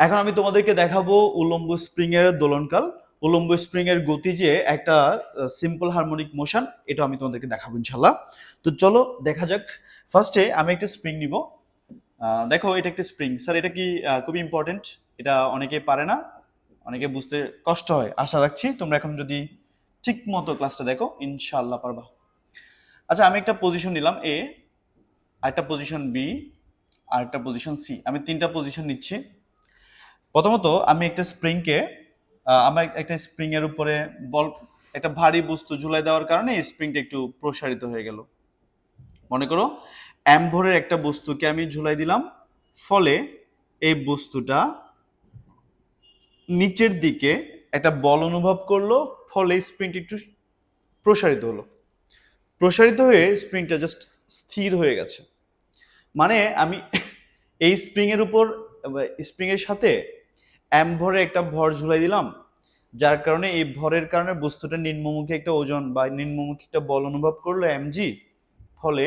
এখন আমি তোমাদেরকে দেখাবো উলম্ব স্প্রিং এর দোলনকাল। উলম্ব স্প্রিং এর গতি যে একটা সিম্পল হারমোনিক মোশন, এটা আমি তোমাদেরকে দেখাবো ইনশাল্লাহ। তো চলো দেখা যাক। ফার্স্টে আমি একটা স্প্রিং নিব। দেখো এটা একটা স্প্রিং, স্যার এটা কি খুবই ইম্পর্টেন্ট, এটা অনেকে পারে না, অনেকে বুঝতে কষ্ট হয়। আশা রাখছি তোমরা এখন যদি ঠিক মতো ক্লাসটা দেখো ইনশাল্লাহ পারবা। আচ্ছা, আমি একটা পজিশন নিলাম এ, আরেকটা পজিশন বি, আরেকটা পজিশন সি, আমি তিনটা পজিশন নিচ্ছি। প্রথমত আমি একটা স্প্রিংকে আমার একটা স্প্রিং এর উপরে বল, একটা ভারী বস্তু ঝুলাই দেওয়ার কারণে এই স্প্রিংটা একটু প্রসারিত হয়ে গেল। মনে করো ভরের একটা বস্তুকে আমি ঝুলাই দিলাম, ফলে এই বস্তুটা নিচের দিকে একটা বল অনুভব করলো, ফলে স্প্রিংটা একটু প্রসারিত হলো। প্রসারিত হয়ে স্প্রিংটা জাস্ট স্থির হয়ে গেছে। মানে আমি এই স্প্রিং এর উপর, স্প্রিং এর সাথে ভরে একটা ভর ঝুলাই দিলাম, যার কারণে এই ভরের কারণে বস্তুটা নিম্নমুখী একটা ওজন বা নিম্নমুখী একটা বল অনুভব করলো এমজি, ফলে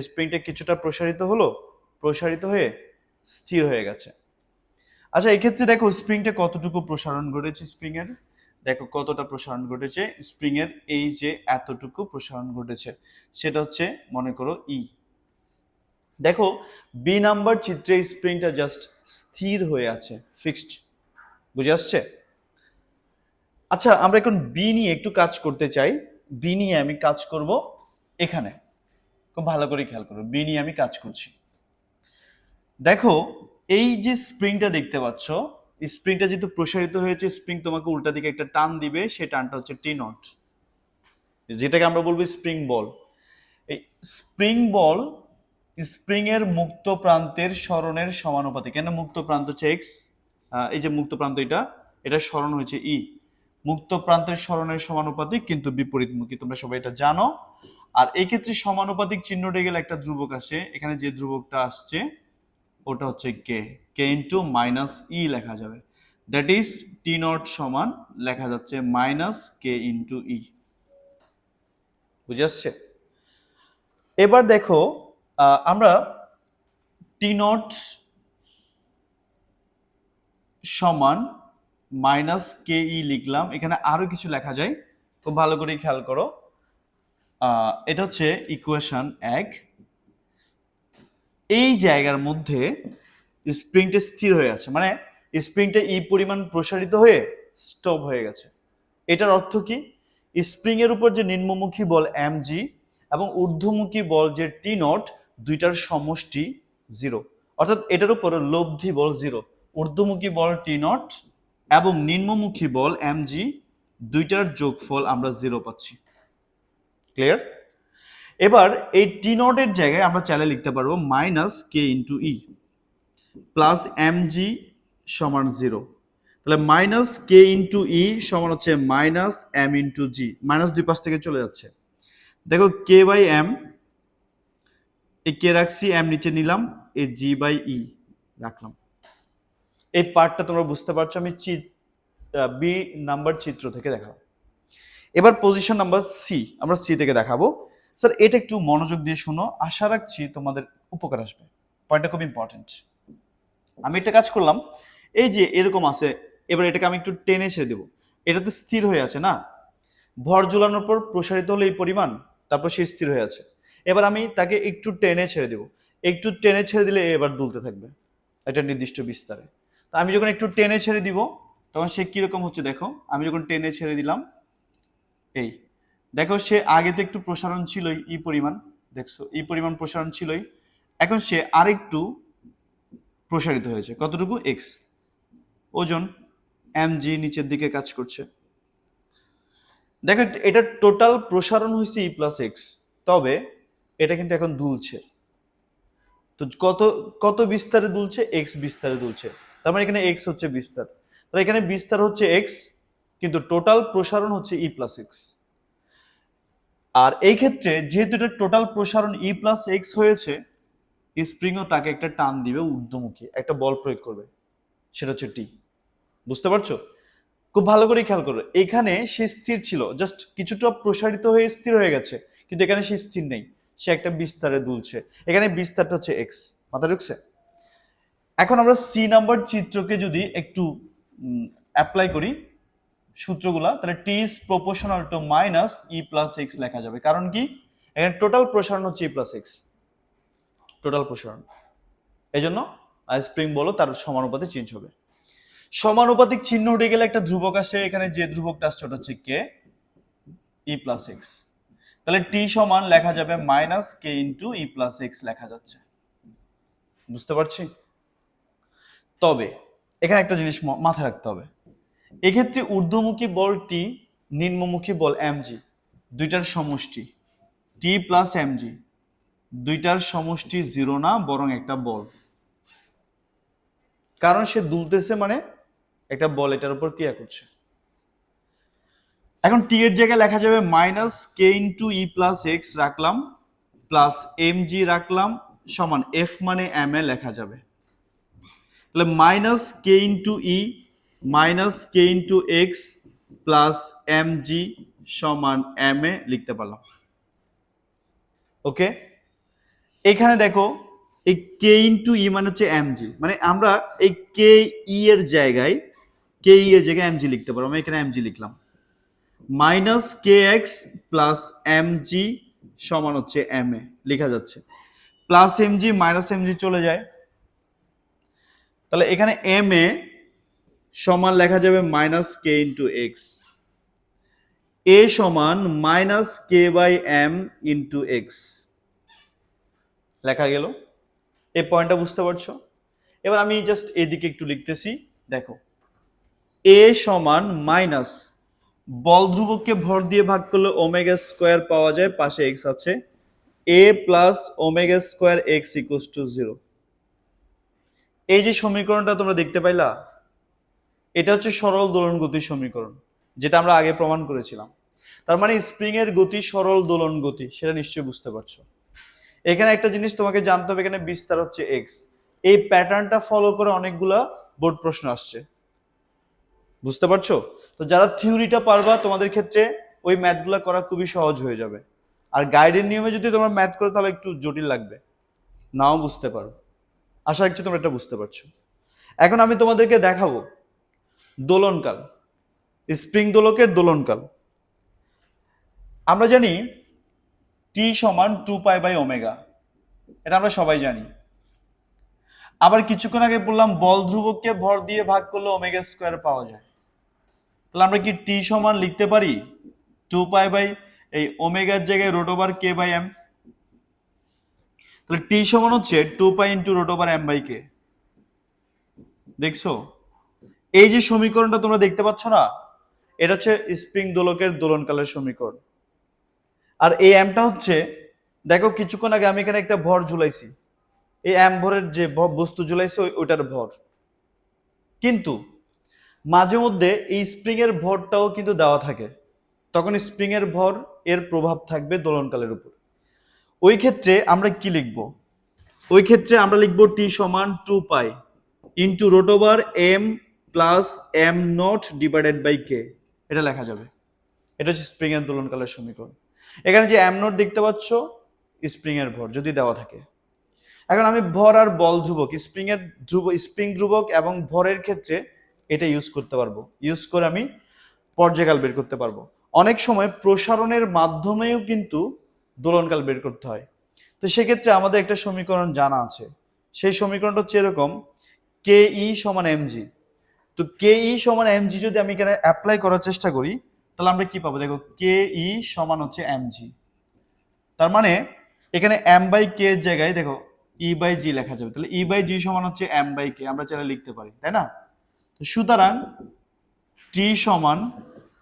স্প্রিংটা কিছুটা প্রসারিত হলো, প্রসারিত হয়ে স্থির হয়ে গেছে। আচ্ছা, এক্ষেত্রে দেখো স্প্রিংটা কতটুকু প্রসারণ ঘটেছে, স্প্রিং এর দেখো কতটা প্রসারণ ঘটেছে। স্প্রিং এর এই যে এতটুকু প্রসারণ ঘটেছে, সেটা হচ্ছে মনে করো ই। দেখো বি নাম্বার চিত্রে স্প্রিংটা জাস্ট স্থির হয়ে আছে, ফিক্সড। বুঝে আসছে? আচ্ছা, আমরা এখন বি নিয়ে একটু কাজ করতে চাই। বি নিয়ে আমি কাজ করব এখানে, খুব ভালো করে খেয়াল করো, বি নিয়ে আমি কাজ করছি। দেখো এই যে স্প্রিংটা দেখতে পাচ্ছ, স্প্রিংটা যেহেতু প্রসারিত হয়েছে, স্প্রিং তোমাকে উল্টা দিকে একটা টান দিবে, সেই টানটা হচ্ছে টি নট, যেটাকে আমরা বলবো স্প্রিং বল। এই স্প্রিং বল স্প্রিং এর মুক্ত প্রান্তের সরণের সমানুপাতিক। কেন মুক্ত প্রান্ত হচ্ছে এক্স, এই যে মুক্ত প্রান্ত, এটা সরণ হয়েছে ই। মুক্ত প্রান্তের সরণের সমানুপাতিক কিন্তু বিপরীতমুখী, তোমরা সবাই এটা জানো। আর এই ক্ষেত্রে সমানুপাতিক চিহ্নটা গেলে একটা ধ্রুবক আসে, এখানে যে ধ্রুবকটা আসছে ওটা হচ্ছে কে, কে ইন্টু মাইনাস ই লেখা যাবে। দ্যাট ইজ টি নট সমান লেখা যাচ্ছে মাইনাস কে ইন্টু ই। বুঝে আসছে? এবার দেখো আমরা টি নট সমান মাইনাস কে ই লিখলাম, এখানে আরো কিছু লেখা যায়, খুব ভালো করে খেয়াল করো। এটা হচ্ছে ইকুয়েশন 1। এই জায়গার মধ্যে স্প্রিংটা স্থির হয়ে আছে, মানে স্প্রিংটা এই পরিমাণ প্রসারিত হয়ে স্টপ হয়ে গেছে। এটার অর্থ কি? স্প্রিং এর উপর যে নিম্নমুখী বল এমজি এবং ঊর্ধ্বমুখী বল যে টি নট, দুইটার সমষ্টি জিরো। অর্থাৎ এটার উপর লব্ধি বল জিরো। ঊর্ধ্বমুখী বল টি নট এবং নিম্নমুখী বল এমজি, দুইটার যোগফল আমরা জিরো পাচ্ছি। ক্লিয়ার? এবার এই টি নটের জায়গায় আমরা চাইলে লিখতে পারবো মাইনাস কে ইন্টু ই প্লাস এমজি সমান জিরো। তাহলে মাইনাস কে ইন্টু ই সমান হচ্ছে মাইনাস এম ইন্টু জি, মাইনাস দুই পাশ থেকে চলে যাচ্ছে। দেখো কে বাই এম, এই কে রাখছি, এম নিচে নিলাম, এই জি বাই ই রাখলাম। এই পার্টটা তোমরা বুঝতে পারছো, আমি বি নাম্বার চিত্র থেকে দেখাবো। এবার পজিশন নাম্বার সি, আমরা সি থেকে দেখাবো। স্যার এটা একটু মনোযোগ দিয়ে শোনো, আশা রাখছি তোমাদের উপকার আসবে, পয়েন্টটা খুব ইম্পর্টেন্ট। আমি একটা কাজ করলাম, এই যে এরকম আছে, এবার এটাকে আমি একটু টেনে ছেড়ে দেবো। এটা তো স্থির হয়ে আছে না, ভর ঝুলানোর পর প্রসারিত হলো এই পরিমাণ, তারপর সে স্থির হয়ে আছে। এবার আমি তাকে একটু টেনে ছেড়ে দেবো, একটু টেনে ছেড়ে দিলে এবার দুলতে থাকবে একটা নির্দিষ্ট বিস্তারে। তা আমি যখন একটু টেনে ছেড়ে দিব তখন সে কিরকম হচ্ছে দেখো, আমি যখন টেনে ছেড়ে দিলাম, এই দেখো সে আগে তো একটু প্রসারণ ছিলই এই পরিমাণ, দেখছো এই পরিমাণ প্রসারণ ছিলই, এখন সে আরেকটু প্রসারিত হয়েছে, কতটুকু? এক্স। ওজন এম জি নিচের দিকে কাজ করছে। দেখো এটা টোটাল প্রসারণ হয়েছে ই প্লাস এক্স, তবে এটা কিন্তু এখন দুলছে। তো কত কত বিস্তারে দুলছে? এক্স বিস্তারে দুলছে। তার মানে এখানে এক্স হচ্ছে বিস্তার, তাহলে এখানে বিস্তার হচ্ছে এক্স, কিন্তু টোটাল প্রসারণ হচ্ছে ই প্লাস এক্স। আর এই ক্ষেত্রে যেহেতু এটা টোটাল প্রসারণ ই প্লাস এক্স হয়েছে, স্প্রিংও তাকে একটা টান দিবে ঊর্ধ্বমুখী, একটা বল প্রয়োগ করবে, সেটা হচ্ছে টি। বুঝতে পারছো? খুব ভালো করে খেয়াল করো, এখানে সে স্থির ছিল, জাস্ট কিছুটা প্রসারিত হয়ে স্থির হয়ে গেছে, কিন্তু এখানে সে স্থির নেই, সে একটা বিস্তারে দুলছে। এখানে বিস্তারটা হচ্ছে এক্স, মাথা ঢুকছে? এখন আমরা সি নাম্বার চিত্রকে যদি একটু অ্যাপ্লাই করি সূত্রগুলা, তাহলে T is proportional to minus e plus x লেখা যাবে। কারণ কি, এখানে টোটাল প্রসারণ হচ্ছে ই প্লাস এক্স, টোটাল প্রসারণ। এই জন্য স্প্রিং বলো তার সমানুপাতে চেঞ্জ হবে। সমানুপাতিক চিহ্ন উঠে গেলে একটা ধ্রুবক আসে, এখানে যে ধ্রুবকটা আসছে ওটা হচ্ছে কে ই প্লাস এক্স। তাহলে টি সমান লেখা যাবে মাইনাস কে ইন্টু ই প্লাস এক্স লেখা যাচ্ছে। বুঝতে পারছি? তবে এখানে একটা জিনিস মাথায় রাখতে হবে, এক্ষেত্রে ঊর্ধ্বমুখী বল টি, নিম্নমুখী বল এমজি, দুইটার সমষ্টি টি প্লাস এমজি, দুইটার সমষ্টি জিরো না, বরং একটা বল। কারণ সে দুলতেছে মানে একটা বল এটার উপর ক্রিয়া করছে। এখন টি এর জায়গায় লেখা যাবে মাইনাস কে ইন্টু ই প্লাস এক্স রাখলাম, প্লাস এম জি রাখলাম, সমান এফ মানে এম এ লেখা যাবে। তাহলে মাইনাস কে ইন্টু ই মাইনাস কে into x plus M G সমান এম এ লিখতে পারলাম। ওকে, এখানে দেখো এই কে ইন্টু ই মানে হচ্ছে এম জি, মানে আমরা এই কে ই এর জায়গায় এম জি লিখতে পারবো। আমি এখানে এম জি লিখলাম, minus K X plus M G সমান হচ্ছে এম এ লেখা যাচ্ছে। Plus M G minus M G চলে যায়, তাহলে এখানে এম এ সমান লেখা যাবে minus K into X, A সমান minus K by M into X লেখা গেল। এই পয়েন্টটা বুঝতে পারছো? এবার আমি জাস্ট এদিকে একটু লিখতেছি, দেখো এ সমান মাইনাস বল ধ্রুবককে ভর দিয়ে ভাগ করলে ওমেগা স্কোয়ার পাওয়া যায়, পাশে এক্স আছে, a plus omega square x equals to 0। এই যে সমীকরণটা তোমরা দেখতে পাইলা, এটা হচ্ছে সরল দোলন গতির সমীকরণ, যেটা আমরা আগে প্রমাণ করেছিলাম। তার মানে স্প্রিং এর গতি সরল দোলন গতি, সেটা নিশ্চয়ই বুঝতে পারছো। এখানে একটা জিনিস তোমাকে জানতে হবে, এখানে বিস্তার হচ্ছে এক্স। এই প্যাটার্নটা ফলো করে অনেকগুলা বোর্ড প্রশ্ন আসছে, বুঝতে পারছো? তো যারা থিওরিটা পারবা তোমাদের ক্ষেত্রে ওই ম্যাথগুলো করা খুবই সহজ হয়ে যাবে। আর গাইডের নিয়মে যদি তোমরা ম্যাথ করো তাহলে একটু জটিল লাগবে, নাও বুঝতে পারো। আশা রাখছি তোমরা এটা বুঝতে পারছো। এখন আমি তোমাদেরকে দেখাবো দোলনকাল, স্প্রিং দোলকের দোলনকাল। আমরা জানি টি সমান 2 পাই বাই ওমেগা, এটা আমরা সবাই জানি। আবার কিছুক্ষণ আগে বললাম বল ধ্রুবককে ভর দিয়ে ভাগ করলে ওমেগা স্কোয়ার পাওয়া যায়। তাহলে আমরা কি টি সমান লিখতে পারি 2 পাই বাই এই ওমেগার জায়গায় root over k by m. তাহলে টি সমান হচ্ছে 2 pi into root over m by k. দেখছো এই যে সমীকরণটা তোমরা দেখতে পাচ্ছ না, এটা হচ্ছে স্প্রিং দোলকের দোলনকালের সমীকরণ। আর এই এমটা হচ্ছে, দেখো কিছুক্ষণ আগে আমি এখানে একটা ভর ঝুলাইছি, এই এম ভরের যে বস্তু ঝুলাইছে ওইটার ভর। কিন্তু মাঝে মধ্যে এই স্প্রিং এর ভরটাও কিন্তু দেওয়া থাকে, তখন স্প্রিং এর ভর এর প্রভাব থাকবে দোলনকালের উপর। ওই ক্ষেত্রে আমরা কি লিখব? ওই ক্ষেত্রে আমরা লিখব টি সমান 2 pi into root over m plus m nought divided by k, এটা লেখা যাবে। এটা হচ্ছে স্প্রিং এর দোলনকালের সমীকরণ। এখানে যে এম নট দেখতে পাচ্ছ স্প্রিং এর ভর যদি দেওয়া থাকে। এখন আমি ভর আর বল ধ্রুবক, স্প্রিং ধ্রুবক এবং ভরের ক্ষেত্রে এটা ইউজ করতে পারবো, ইউজ করে আমি পর্যায়কাল বের করতে পারবো। অনেক সময় প্রসারণের মাধ্যমেও কিন্তু দোলনকাল বের করতে হয়। তো সেক্ষেত্রে আমাদের একটা সমীকরণ জানা আছে, সেই সমীকরণটা হচ্ছে এরকম, কে ই সমান এম জি। তো কে ই সমান এম জি যদি আমি এখানে অ্যাপ্লাই করার চেষ্টা করি, তাহলে আমরা কি পাবো? দেখো কে ই সমান হচ্ছে এম জি, তার মানে এখানে এম বাই কে এর জায়গায় দেখো ই বাই জি লেখা যাবে। তাহলে ই বাই জি সমান হচ্ছে এম বাই কে, আমরা চাইলে লিখতে পারি, তাই না? তো সুতরাং টি সমান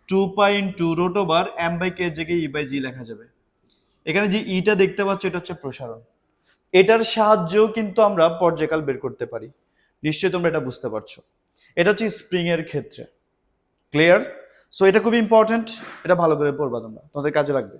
2 pi into root over m by k এর জায়গায় ই বাই জি লেখা যাবে। এখানে যে ইটা দেখতে পাচ্ছ এটা হচ্ছে প্রসারণ, এটার সাহায্যেও কিন্তু আমরা পর্যায়কাল বের করতে পারি। নিশ্চয়ই তোমরা এটা বুঝতে পারছো। এটা হচ্ছে স্প্রিং এর ক্ষেত্রে। ক্লিয়ার? সো এটা খুবই ইম্পর্টেন্ট, এটা ভালো করে পড়বা তোমরা, তোমাদের কাজে লাগবে।